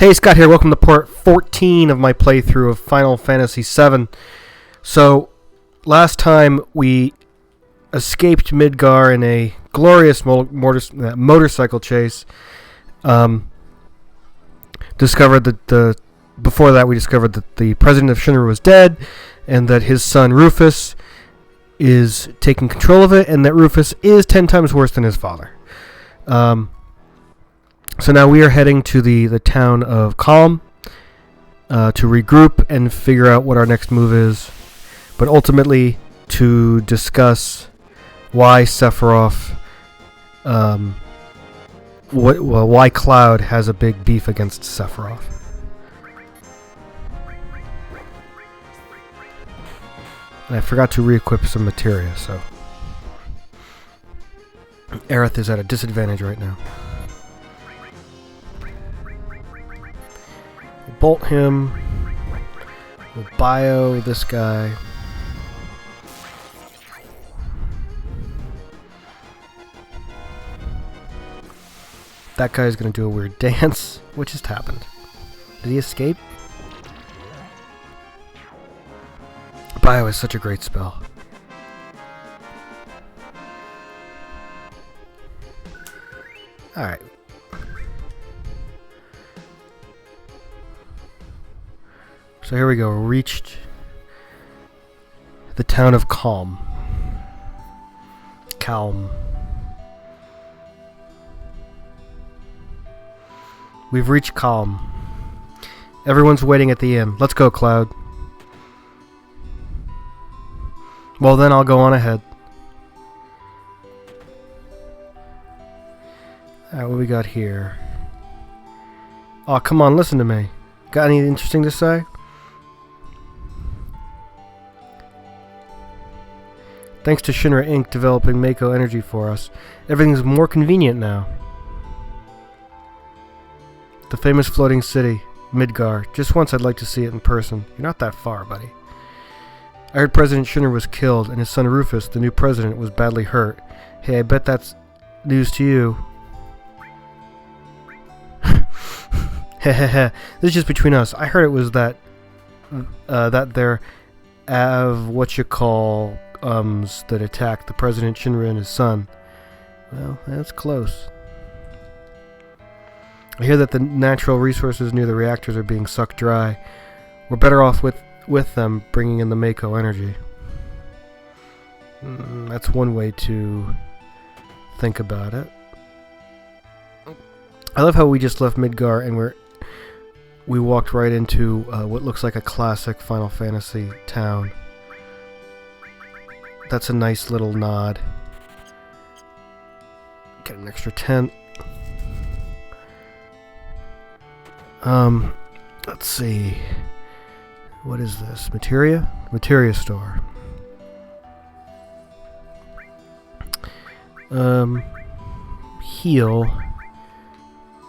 Hey, Scott here. Welcome to part 14 of my playthrough of Final Fantasy VII. So, last time we escaped Midgar in a glorious motorcycle chase. Discovered that before that we discovered that the president of Shinra was dead, and that his son Rufus is taking control of it, and that Rufus is 10 times worse than his father. So now we are heading to the town of Calm to regroup and figure out what our next move is, but ultimately to discuss why Sephiroth, why Cloud has a big beef against Sephiroth. And I forgot to re-equip some materia, so Aerith is at a disadvantage right now. Bolt him. We'll bio this guy. That guy's gonna do a weird dance. What just happened? Did he escape? Bio is such a great spell. Alright. So here we go, reached the town of Calm. We've reached Calm. Everyone's waiting at the inn. Let's go, Cloud. Well, then I'll go on ahead. Alright, what we got here? Oh, come on, listen to me. Got anything interesting to say? Thanks to Shinra Inc. developing Mako energy for us, everything's more convenient now. The famous floating city, Midgar. Just once I'd like to see it in person. You're not that far, buddy. I heard President Shinra was killed, and his son Rufus, the new president, was badly hurt. Hey, I bet that's news to you. Hehehe. This is just between us. I heard it was that their that attacked the President Shinra and his son. Well, that's close. I hear that the natural resources near the reactors are being sucked dry. We're better off with them bringing in the Mako energy. That's one way to think about it. I love how we just left Midgar and we walked right into what looks like a classic Final Fantasy town. That's a nice little nod. Get an extra tent. Let's see. What is this? Materia? Materia store. Heal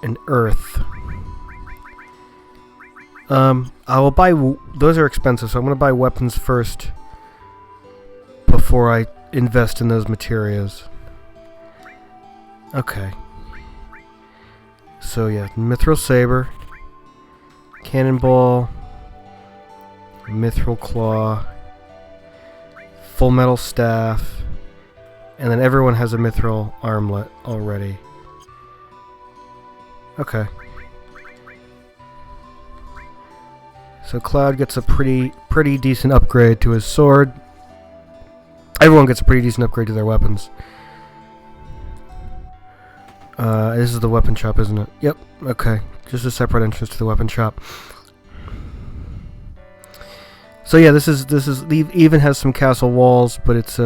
and earth. I will buy... those are expensive, so I'm going to buy weapons first before I invest in those materials. Okay. So yeah, Mithril Saber, Cannonball, Mithril Claw, Full Metal Staff, and then everyone has a Mithril Armlet already. Okay. So Cloud gets a pretty decent upgrade to his sword. Everyone gets a pretty decent upgrade to their weapons. This is the weapon shop, isn't it? Yep. Okay. Just a separate entrance to the weapon shop. So yeah, this even has some castle walls, but it's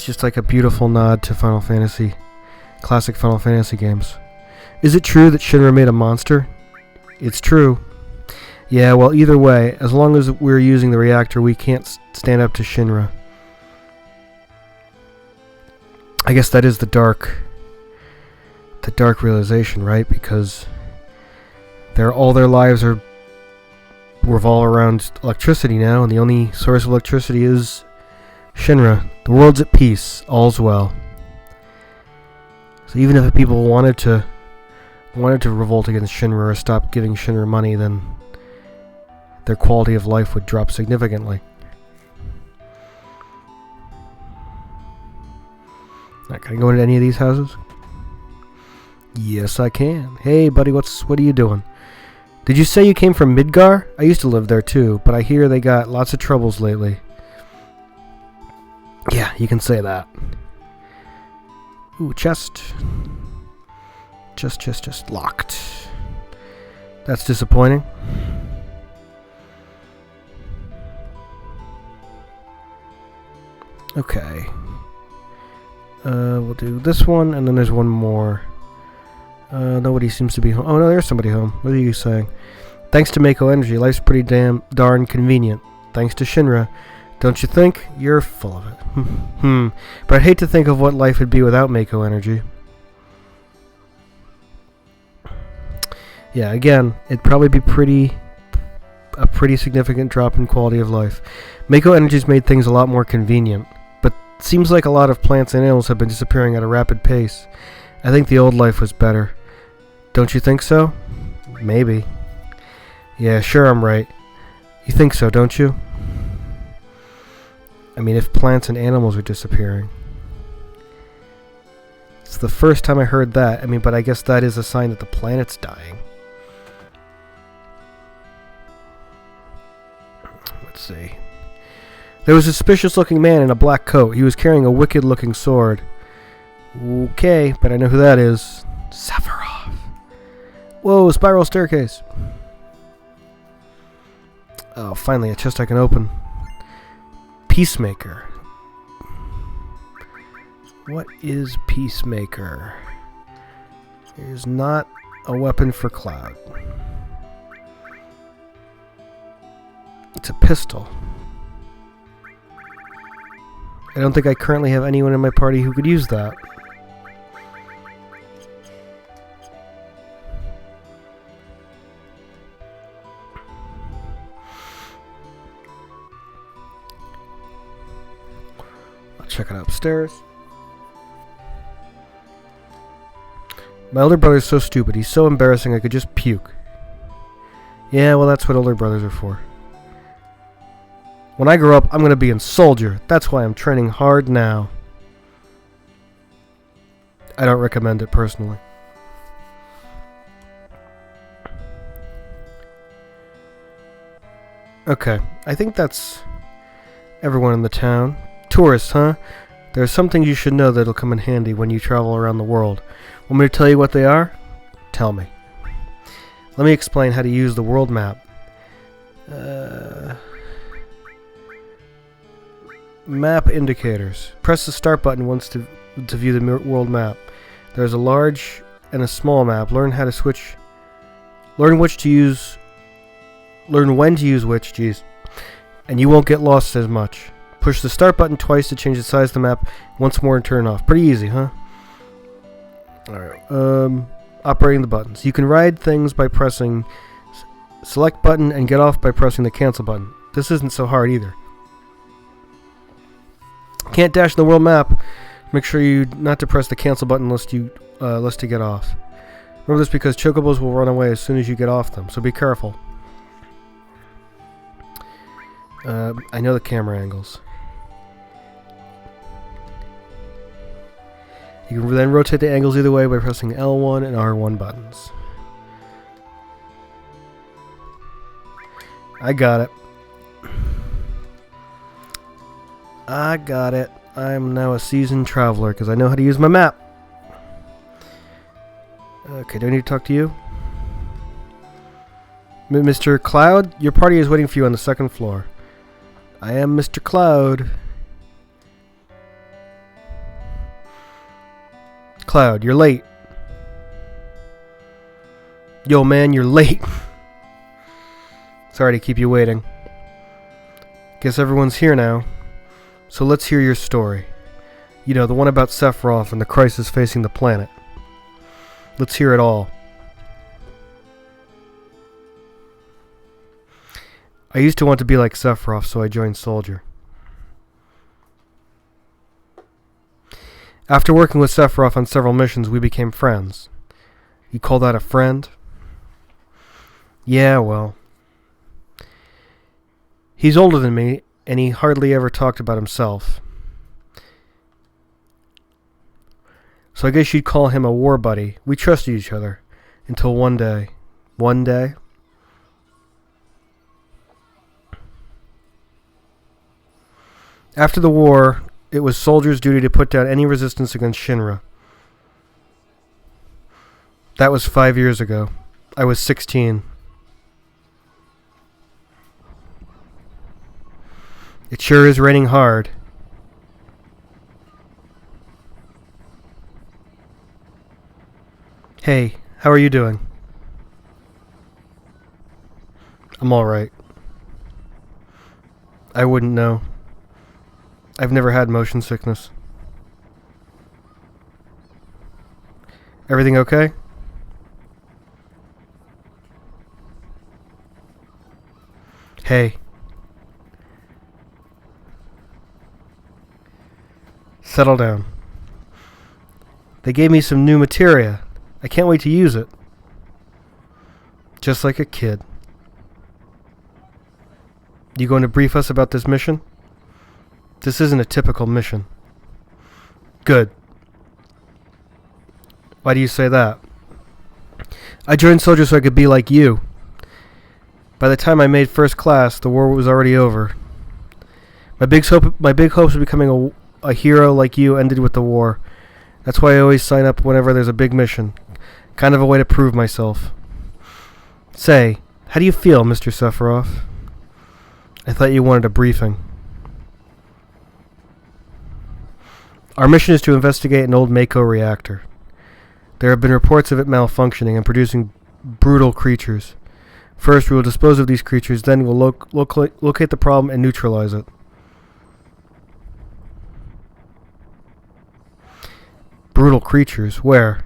just like a beautiful nod to Final Fantasy, classic Final Fantasy games. Is it true that Shinra made a monster? It's true. Yeah, well, either way, as long as we're using the reactor, we can't stand up to Shinra. I guess that is the dark realization, right? Because all their lives revolve around electricity now, and the only source of electricity is Shinra. The world's at peace. All's well. So even if people wanted to wanted to revolt against Shinra or stop giving Shinra money, then their quality of life would drop significantly. Now, can I go into any of these houses? Yes, I can. Hey, buddy, what are you doing? Did you say you came from Midgar? I used to live there too, but I hear they got lots of troubles lately. Yeah, you can say that. Ooh, chest. Just locked. That's disappointing. Okay. We'll do this one, and then there's one more. Nobody seems to be home. Oh, no, there's somebody home. What are you saying? Thanks to Mako Energy, life's pretty darn convenient. Thanks to Shinra. Don't you think? You're full of it. But I'd hate to think of what life would be without Mako Energy. Yeah, again, it'd probably be a pretty significant drop in quality of life. Mako Energy's made things a lot more convenient, but it seems like a lot of plants and animals have been disappearing at a rapid pace. I think the old life was better. Don't you think so? Maybe. Yeah, sure, I'm right. You think so, don't you? I mean, if plants and animals are disappearing. It's the first time I heard that. I mean, but I guess that is a sign that the planet's dying. Let's see. There was a suspicious-looking man in a black coat. He was carrying a wicked-looking sword. Okay, but I know who that is. Sephiroth. Whoa, spiral staircase. Oh, finally, a chest I can open. Peacemaker. What is Peacemaker? It is not a weapon for Cloud. It's a pistol. I don't think I currently have anyone in my party who could use that. I'll check it out upstairs. My older brother's so stupid. He's so embarrassing I could just puke. Yeah, well, that's what older brothers are for. When I grow up, I'm going to be a soldier. That's why I'm training hard now. I don't recommend it personally. Okay, I think that's everyone in the town. Tourists, huh? There are some things you should know that'll come in handy when you travel around the world. Want me to tell you what they are? Tell me. Let me explain how to use the world map. Map indicators. Press the start button once to view the world map. There's a large and a small map. Learn how to switch. Learn which to use. Learn when to use which. Jeez. And you won't get lost as much. Push the start button twice to change the size of the map. Once more and turn off. Pretty easy, huh? Alright. Operating the buttons. You can ride things by pressing select button and get off by pressing the cancel button. This isn't so hard either. Can't dash in the world map. Make sure you not to press the cancel button lest to get off. Remember this because chocobos will run away as soon as you get off them, so be careful. I know the camera angles. You can then rotate the angles either way by pressing L1 and R1 buttons. I got it. I got it. I'm now a seasoned traveler because I know how to use my map. Okay, do I need to talk to you? Mr. Cloud, your party is waiting for you on the second floor. I am Mr. Cloud. Cloud, you're late. Yo, man, you're late. Sorry to keep you waiting. Guess everyone's here now. So let's hear your story. You know, the one about Sephiroth and the crisis facing the planet. Let's hear it all. I used to want to be like Sephiroth, so I joined Soldier. After working with Sephiroth on several missions, we became friends. You call that a friend? Yeah, well. He's older than me, and he hardly ever talked about himself. So I guess you'd call him a war buddy. We trusted each other. Until one day. One day? After the war, it was soldiers' duty to put down any resistance against Shinra. That was 5 years ago. I was 16. It sure is raining hard. Hey, how are you doing? I'm alright. I wouldn't know. I've never had motion sickness. Everything okay? Hey. Settle down. They gave me some new materia. I can't wait to use it. Just like a kid. You going to brief us about this mission? This isn't a typical mission. Good. Why do you say that? I joined soldiers so I could be like you. By the time I made first class, the war was already over. My big hopes of becoming a hero like you ended with the war. That's why I always sign up whenever there's a big mission. Kind of a way to prove myself. Say, how do you feel, Mr. Sephiroth? I thought you wanted a briefing. Our mission is to investigate an old Mako reactor. There have been reports of it malfunctioning and producing brutal creatures. First, we will dispose of these creatures, then we'll locate the problem and neutralize it. Brutal creatures? Where?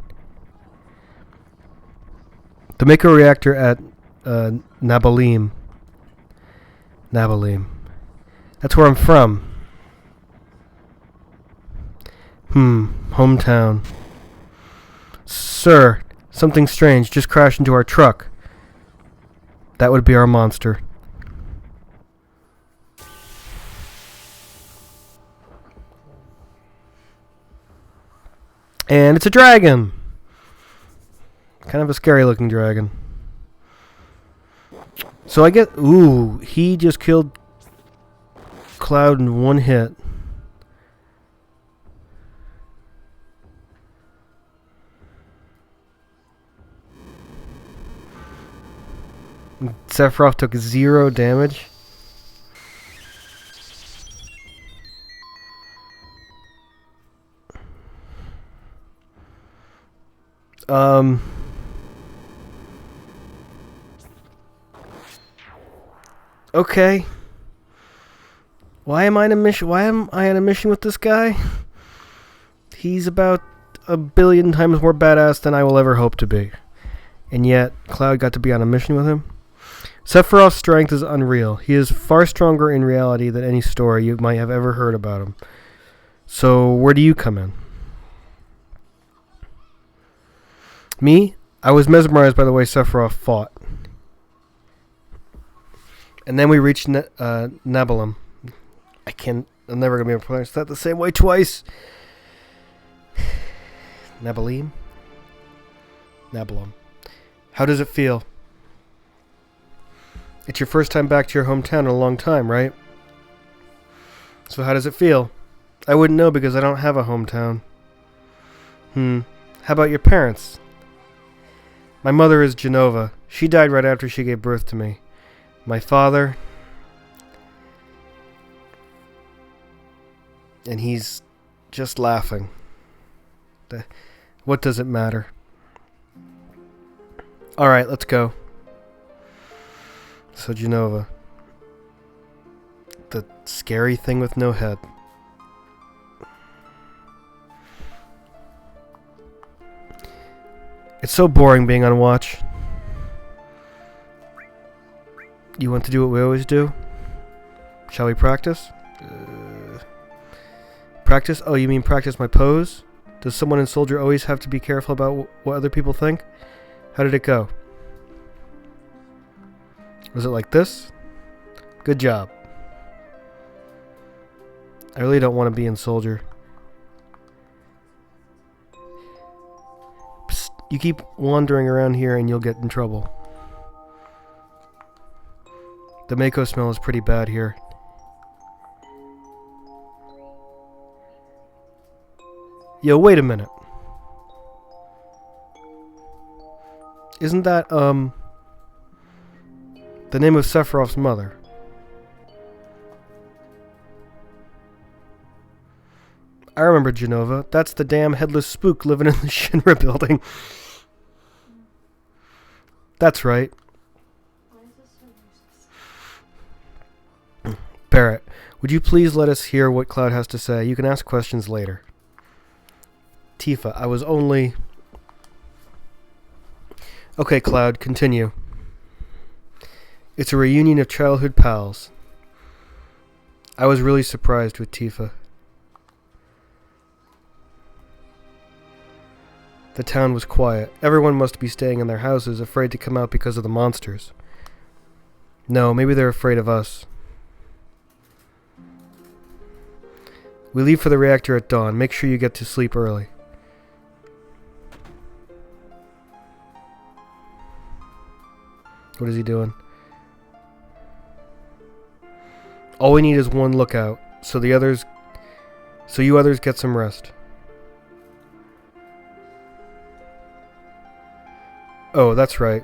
The Mako reactor at Nibelheim. Nibelheim. That's where I'm from. Hometown. Sir, something strange just crashed into our truck. That would be our monster. And it's a dragon! Kind of a scary looking dragon. So I get... Ooh, he just killed Cloud in one hit. Sephiroth took 0 damage. Okay. Why am I on a mission? Why am I on a mission with this guy? He's about 1 billion times more badass than I will ever hope to be. And yet, Cloud got to be on a mission with him? Sephiroth's strength is unreal. He is far stronger in reality than any story you might have ever heard about him. So, where do you come in? Me? I was mesmerized by the way Sephiroth fought. And then we reached Nibelheim. I'm never going to be able to pronounce that the same way twice. Nibelheim? Nibelheim. How does it feel? It's your first time back to your hometown in a long time, right? So how does it feel? I wouldn't know because I don't have a hometown. How about your parents? My mother is Genova. She died right after she gave birth to me. My father... And he's just laughing. What does it matter? Alright, let's go. So Genova. The scary thing with no head. It's so boring being on watch. You want to do what we always do? Shall we practice? Practice? Oh, you mean practice my pose? Does someone in Soldier always have to be careful about what other people think? How did it go? Was it like this? Good job. I really don't want to be in Soldier. Psst, you keep wandering around here and you'll get in trouble. The Mako smell is pretty bad here. Yo, wait a minute. Isn't that, the name of Sephiroth's mother? I remember Genova. That's the damn headless spook living in the Shinra building. That's right. Barrett, would you please let us hear what Cloud has to say? You can ask questions later. Tifa, I was only... Okay, Cloud, continue. It's a reunion of childhood pals. I was really surprised with Tifa. The town was quiet. Everyone must be staying in their houses, afraid to come out because of the monsters. No, maybe they're afraid of us. We leave for the reactor at dawn. Make sure you get to sleep early. What is he doing? All we need is one lookout, so you others get some rest. Oh, that's right.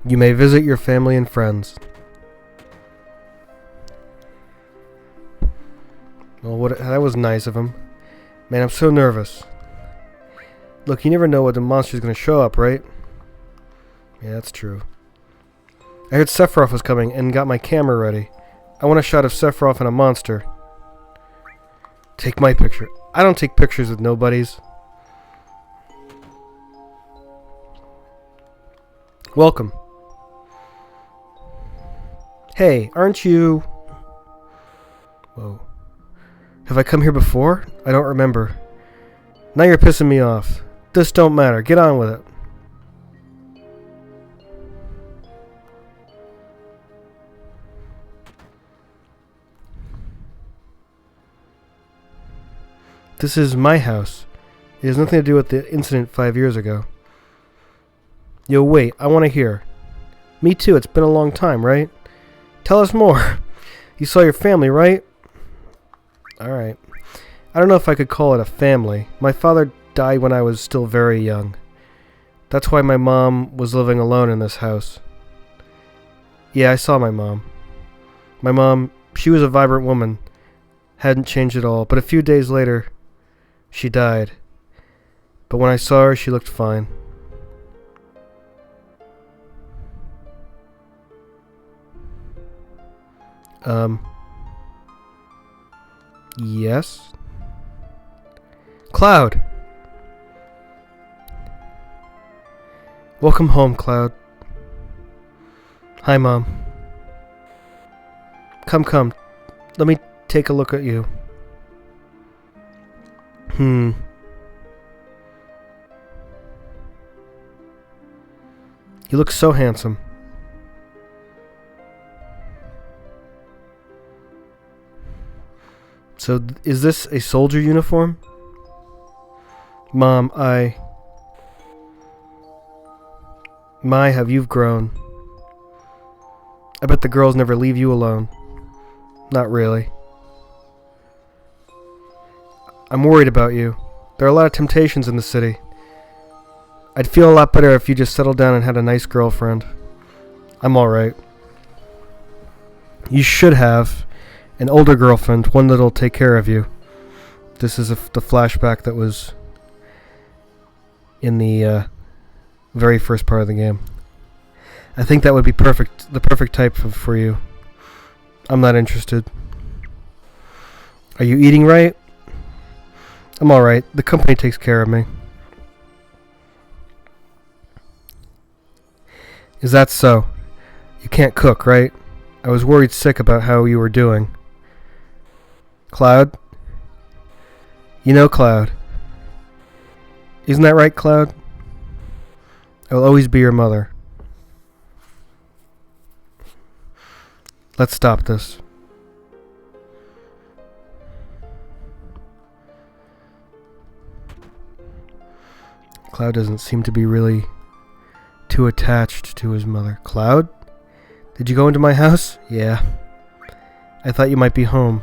You may visit your family and friends. Well, that was nice of him. Man, I'm so nervous. Look, you never know what the monster's gonna show up, right? Yeah, that's true. I heard Sephiroth was coming and got my camera ready. I want a shot of Sephiroth and a monster. Take my picture. I don't take pictures with nobodies. Welcome. Hey, aren't you... Whoa. Have I come here before? I don't remember. Now you're pissing me off. This don't matter. Get on with it. This is my house. It has nothing to do with the incident 5 years ago. Yo, wait, I want to hear. Me too, it's been a long time, right? Tell us more. You saw your family, right? Alright. I don't know if I could call it a family. My father died when I was still very young. That's why my mom was living alone in this house. Yeah, I saw my mom. My mom, she was a vibrant woman. Hadn't changed at all, but a few days later... she died. But when I saw her, she looked fine. Yes? Cloud! Welcome home, Cloud. Hi, Mom. Come. Let me take a look at you. You look so handsome. So, is this a soldier uniform? Mom, My, have you grown. I bet the girls never leave you alone. Not really. I'm worried about you. There are a lot of temptations in the city. I'd feel a lot better if you just settled down and had a nice girlfriend. I'm alright. You should have an older girlfriend, one that'll take care of you. This is the flashback that was in the very first part of the game. I think that would be perfect, the perfect type for you. I'm not interested. Are you eating right? I'm alright. The company takes care of me. Is that so? You can't cook, right? I was worried sick about how you were doing. Cloud? You know, Cloud. Isn't that right, Cloud? I will always be your mother. Let's stop this. Cloud doesn't seem to be really too attached to his mother. Cloud? Did you go into my house? Yeah. I thought you might be home.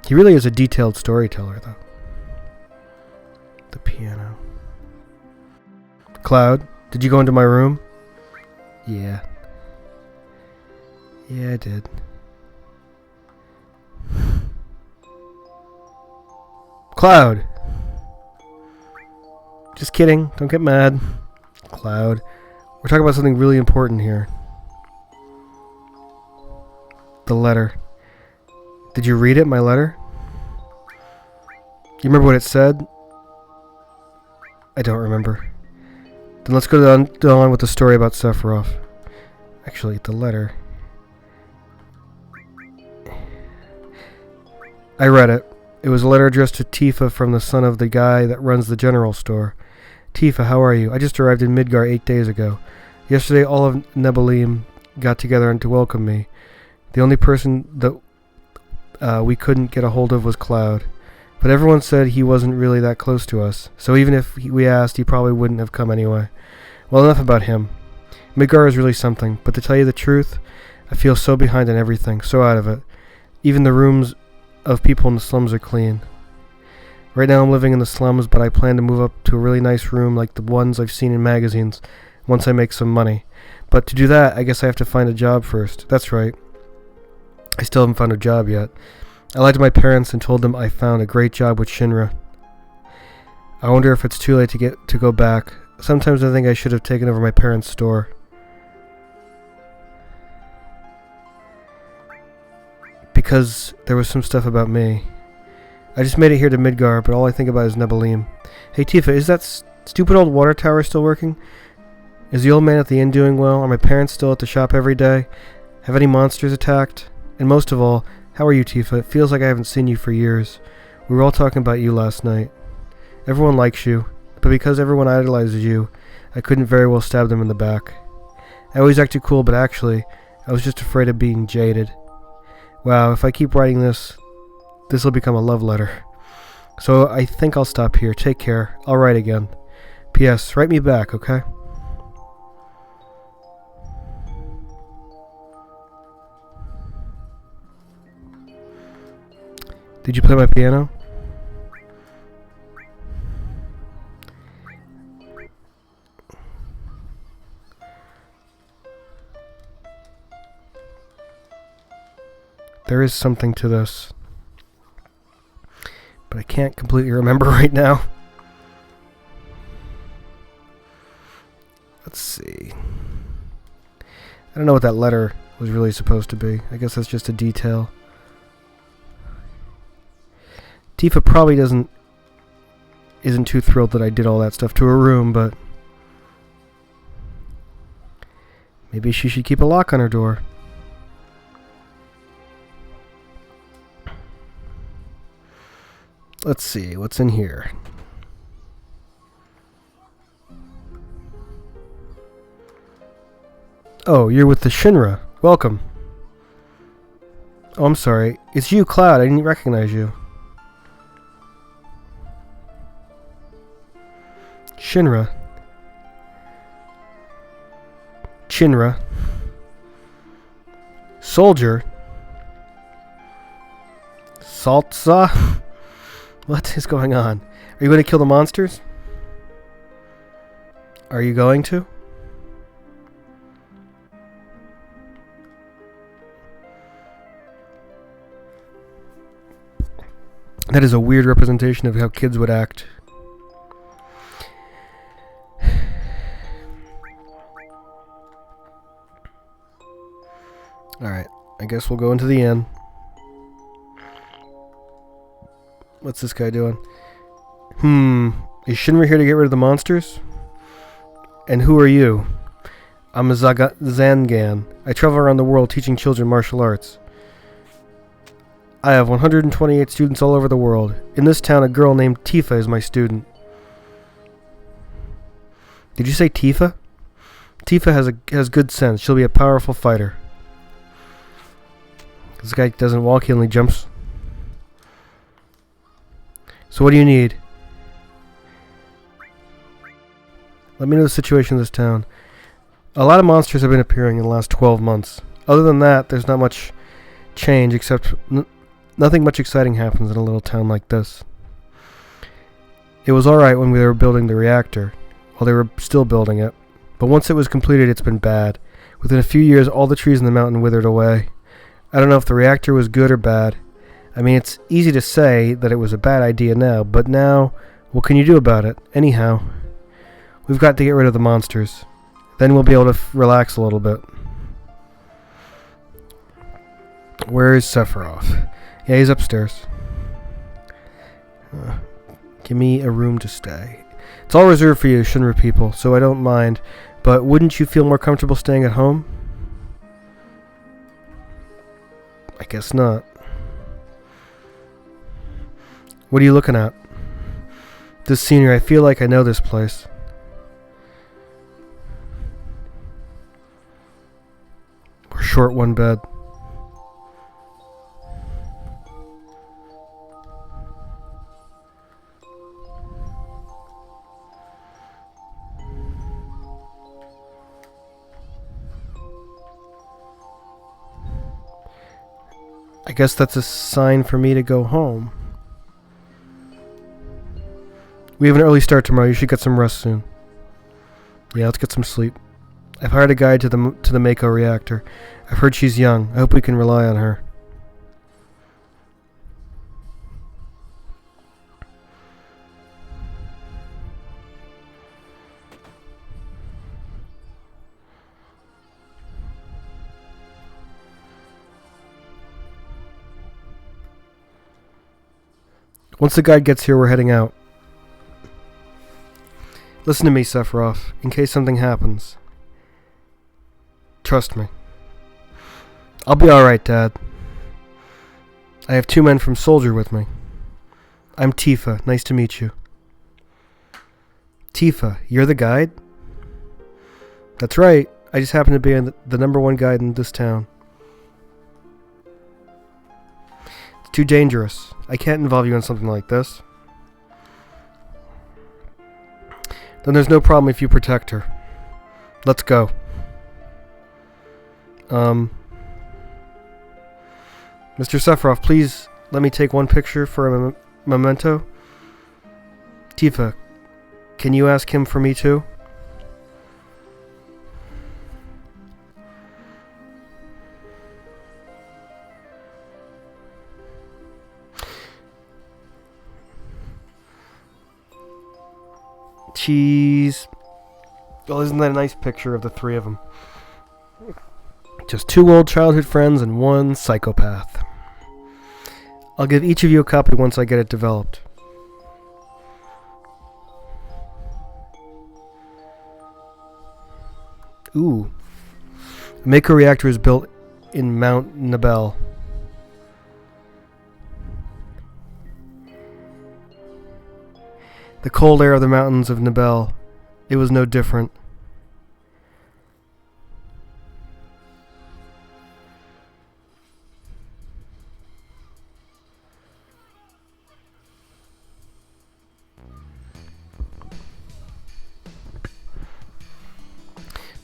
He really is a detailed storyteller, though. The piano. Cloud, did you go into my room? Yeah. Yeah, I did. Cloud! Just kidding. Don't get mad. Cloud. We're talking about something really important here. The letter. Did you read it, my letter? You remember what it said? I don't remember. Then let's go on with the story about Sephiroth. Actually, the letter. I read it. It was a letter addressed to Tifa from the son of the guy that runs the general store. Tifa, how are you? I just arrived in Midgar 8 days ago. Yesterday, all of Nibelheim got together to welcome me. The only person that we couldn't get a hold of was Cloud. But everyone said he wasn't really that close to us, so even if we asked, he probably wouldn't have come anyway. Well, enough about him. Midgar is really something, but to tell you the truth, I feel so behind on everything, so out of it. Even the rooms of people in the slums are clean. Right now I'm living in the slums, but I plan to move up to a really nice room like the ones I've seen in magazines once I make some money. But to do that, I guess I have to find a job first. That's right. I still haven't found a job yet. I lied to my parents and told them I found a great job with Shinra. I wonder if it's too late to go back. Sometimes I think I should have taken over my parents' store. Because there was some stuff about me. I just made it here to Midgar, but all I think about is Nibelheim. Hey Tifa, is that stupid old water tower still working? Is the old man at the inn doing well? Are my parents still at the shop every day? Have any monsters attacked? And most of all, how are you, Tifa? It feels like I haven't seen you for years. We were all talking about you last night. Everyone likes you, but because everyone idolizes you, I couldn't very well stab them in the back. I always acted cool, but actually, I was just afraid of being jaded. Wow, if I keep writing this will become a love letter. So I think I'll stop here. Take care. I'll write again. P.S. Write me back, okay? Did you play my piano? There is something to this, but I can't completely remember right now. Let's see. I don't know what that letter was really supposed to be. I guess that's just a detail. Tifa probably isn't too thrilled that I did all that stuff to her room, but maybe she should keep a lock on her door. Let's see, what's in here? Oh, you're with the Shinra. Welcome. Oh, I'm sorry. It's you, Cloud. I didn't recognize you. Shinra. Shinra. Soldier. Saltza? What is going on? Are you going to kill the monsters? Are you going to? That is a weird representation of how kids would act. Alright, I guess we'll go into the inn. What's this guy doing? Is Shinra here to get rid of the monsters? And who are you? I'm a Zangan. I travel around the world teaching children martial arts. I have 128 students all over the world. In this town, a girl named Tifa is my student. Did you say Tifa? Tifa has good sense. She'll be a powerful fighter. This guy doesn't walk, he only jumps. So what do you need? Let me know the situation in this town. A lot of monsters have been appearing in the last 12 months. Other than that, there's not much change, except nothing much exciting happens in a little town like this. It was alright when we were building the reactor, while they were still building it. But once it was completed, it's been bad. Within a few years, all the trees in the mountain withered away. I don't know if the reactor was good or bad. I mean, it's easy to say that it was a bad idea now, but now, what can you do about it? Anyhow, we've got to get rid of the monsters. Then we'll be able to relax a little bit. Where is Sephiroth? Yeah, he's upstairs. Give me a room to stay. It's all reserved for you, Shinra people, so I don't mind. But wouldn't you feel more comfortable staying at home? I guess not. What are you looking at? This scenery, I feel like I know this place. We're short one bed. I guess that's a sign for me to go home. We have an early start tomorrow. You should get some rest soon. Yeah, let's get some sleep. I've hired a guide to the Mako reactor. I've heard she's young. I hope we can rely on her. Once the guide gets here, we're heading out. Listen to me, Sephiroth, in case something happens. Trust me. I'll be alright, Dad. I have 2 men from Soldier with me. I'm Tifa. Nice to meet you. Tifa, you're the guide? That's right. I just happen to be the #1 guide in this town. It's too dangerous. I can't involve you in something like this. Then there's no problem if you protect her. Let's go. Mr. Sephiroth, please let me take one picture for a memento. Tifa, can you ask him for me too? Cheese. Oh, isn't that a nice picture of the 3 of them? Just 2 old childhood friends and 1 psychopath. I'll give each of you a copy once I get it developed. Ooh. A Mako reactor is built in Mount Nibel. The cold air of the mountains of Nibel. It was no different.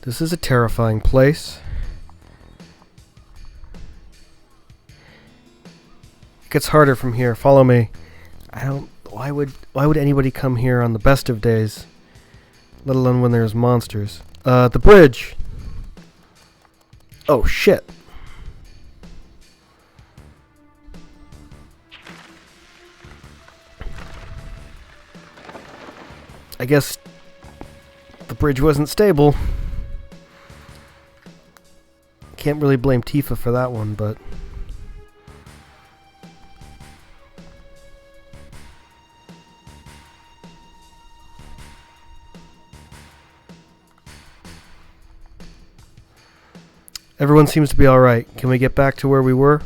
This is a terrifying place. It gets harder from here. Follow me. Why would anybody come here on the best of days? Let alone when there's monsters. The bridge! Oh, shit. I guess the bridge wasn't stable. Can't really blame Tifa for that one, but... Everyone seems to be alright. Can we get back to where we were?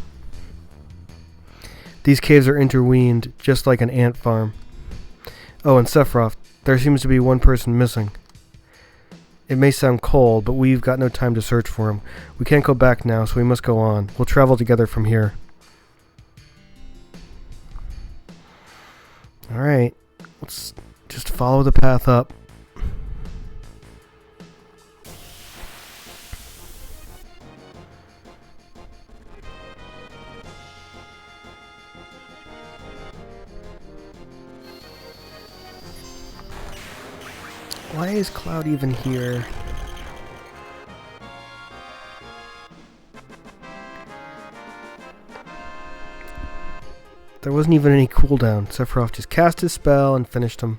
These caves are interweaved, just like an ant farm. Oh, and Sephiroth, there seems to be one person missing. It may sound cold, but we've got no time to search for him. We can't go back now, so we must go on. We'll travel together from here. Alright, let's just follow the path up. Why is Cloud even here? There wasn't even any cooldown. Sephiroth just cast his spell and finished him.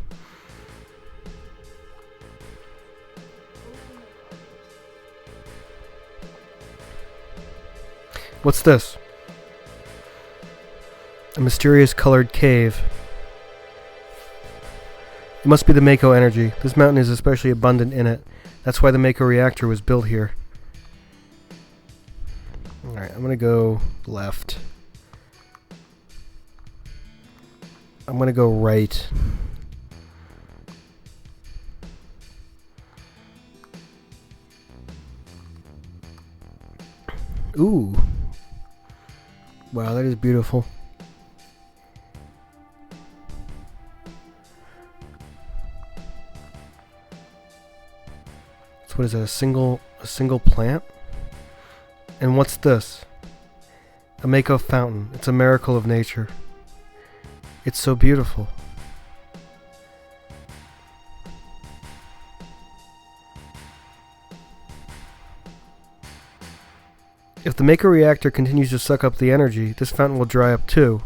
What's this? A mysterious colored cave. It must be the Mako energy. This mountain is especially abundant in it. That's why the Mako reactor was built here. Alright, I'm gonna go left. I'm gonna go right. Ooh. Wow, that is beautiful. What is that, a single plant? And what's this? A Mako fountain. It's a miracle of nature. It's so beautiful. If the Mako reactor continues to suck up the energy, this fountain will dry up too.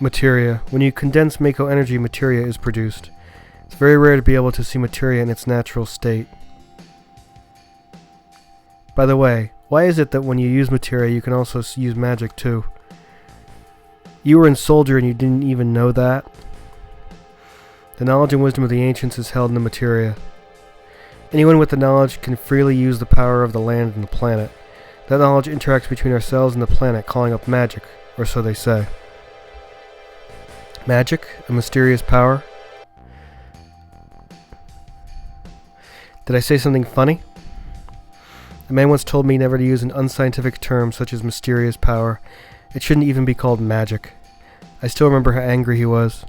Materia. When you condense Mako energy, materia is produced. It's very rare to be able to see materia in its natural state. By the way, why is it that when you use materia, you can also use magic too? You were in Soldier and you didn't even know that? The knowledge and wisdom of the ancients is held in the materia. Anyone with the knowledge can freely use the power of the land and the planet. That knowledge interacts between ourselves and the planet, calling up magic, or so they say. Magic? A mysterious power? Did I say something funny? A man once told me never to use an unscientific term such as mysterious power. It shouldn't even be called magic. I still remember how angry he was.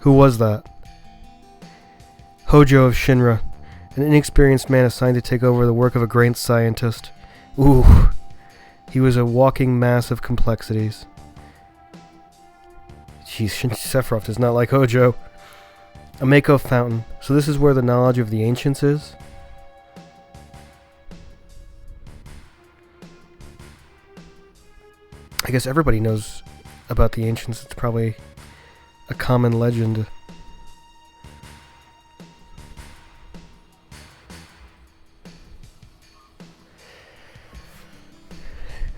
Who was that? Hojo of Shinra, an inexperienced man assigned to take over the work of a great scientist. Ooh, he was a walking mass of complexities. Jeez, Sephiroth does not like Hojo. A Mako fountain. So this is where the knowledge of the ancients is? I guess everybody knows about the ancients. It's probably a common legend.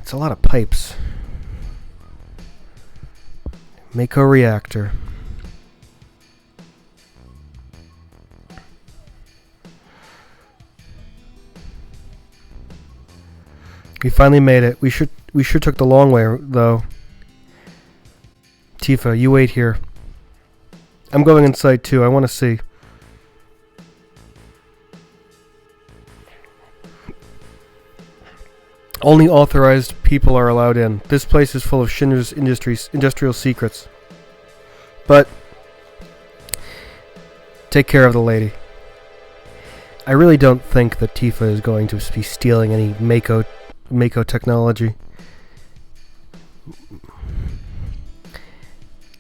It's a lot of pipes. Mako reactor. We finally made it. We sure took the long way though. Tifa, you wait here. I'm going inside too. I want to see. Only authorized people are allowed in. This place is full of Shinra's industrial secrets. But take care of the lady. I really don't think that Tifa is going to be stealing any Mako technology.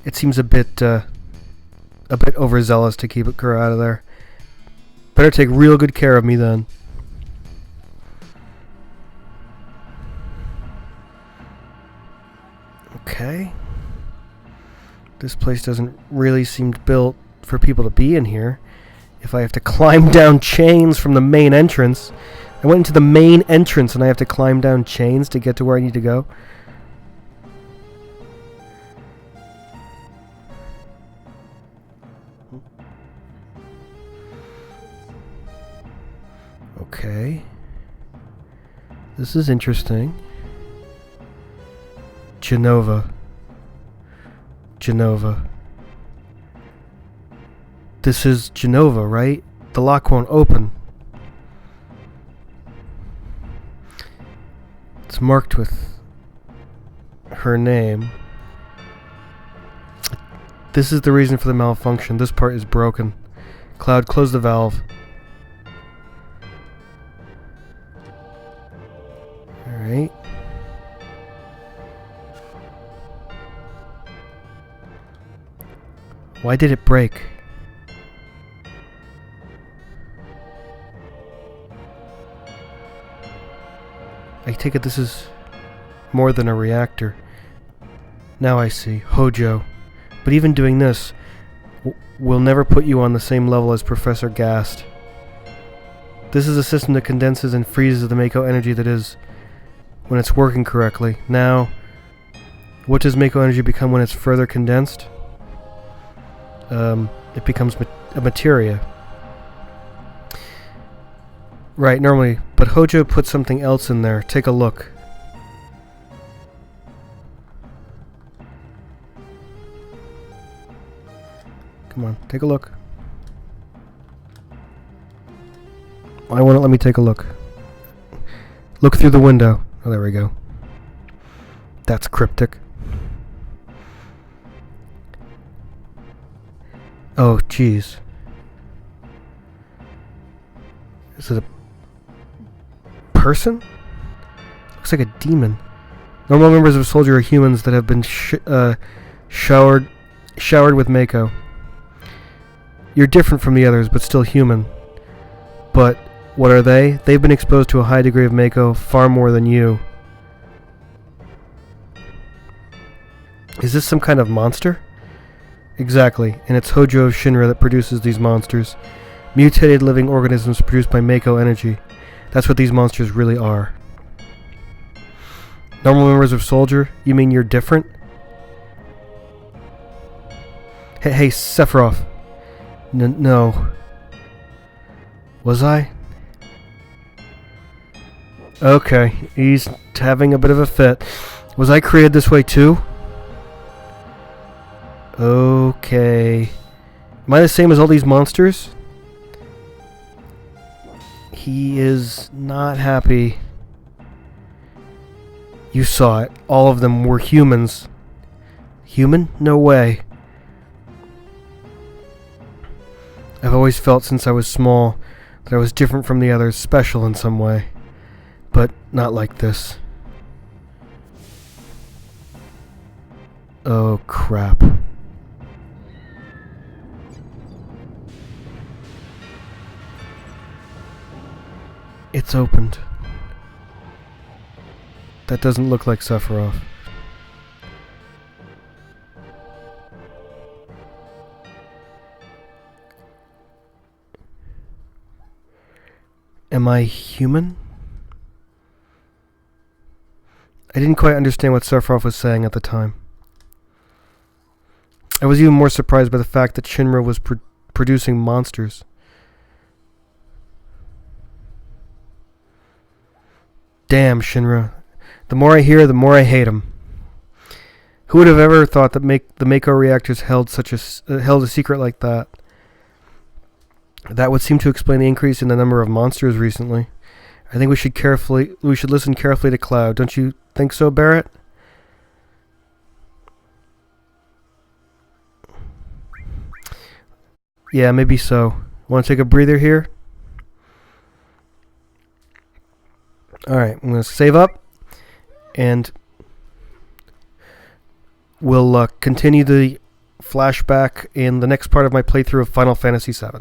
It seems a bit overzealous to keep her out of there. Better take real good care of me then. Okay. This place doesn't really seem built for people to be in here. If I have to climb down chains from the main entrance. I went into the main entrance and I have to climb down chains to get to where I need to go. Okay. This is interesting. Genova. This is Genova, right? The lock won't open. It's marked with her name. This is the reason for the malfunction. This part is broken. Cloud, close the valve. Alright. Why did it break? I take it this is more than a reactor. Now I see. Hojo. But even doing this will never put you on the same level as Professor Gast. This is a system that condenses and freezes the Mako energy that is when it's working correctly. Now, what does Mako energy become when it's further condensed? It becomes a materia. Right, normally. But Hojo put something else in there. Take a look. Come on, take a look. Why won't it let me take a look? Look through the window. Oh, there we go. That's cryptic. Oh, jeez. Is it a person? Looks like a demon. Normal members of Soldier are humans that have been showered with Mako. You're different from the others, but still human. But what are they? They've been exposed to a high degree of Mako, far more than you. Is this some kind of monster? Exactly, and it's Hojo of Shinra that produces these monsters. Mutated living organisms produced by Mako energy. That's what these monsters really are. Normal members of Soldier? You mean you're different? Hey, Sephiroth. No. Was I? Okay, he's having a bit of a fit. Was I created this way too? Okay. Am I the same as all these monsters? He is not happy. You saw it. All of them were humans. Human? No way. I've always felt since I was small that I was different from the others, special in some way. But not like this. Oh, crap. It's opened. That doesn't look like Sephiroth. Am I human? I didn't quite understand what Sephiroth was saying at the time. I was even more surprised by the fact that Shinra was producing monsters. Damn, Shinra. The more I hear, the more I hate him. Who would have ever thought that the Mako reactors held a secret like that? That would seem to explain the increase in the number of monsters recently. I think we should listen carefully to Cloud. Don't you think so, Barrett? Yeah, maybe so. Want to take a breather here? Alright, I'm going to save up, and we'll continue the flashback in the next part of my playthrough of Final Fantasy VII.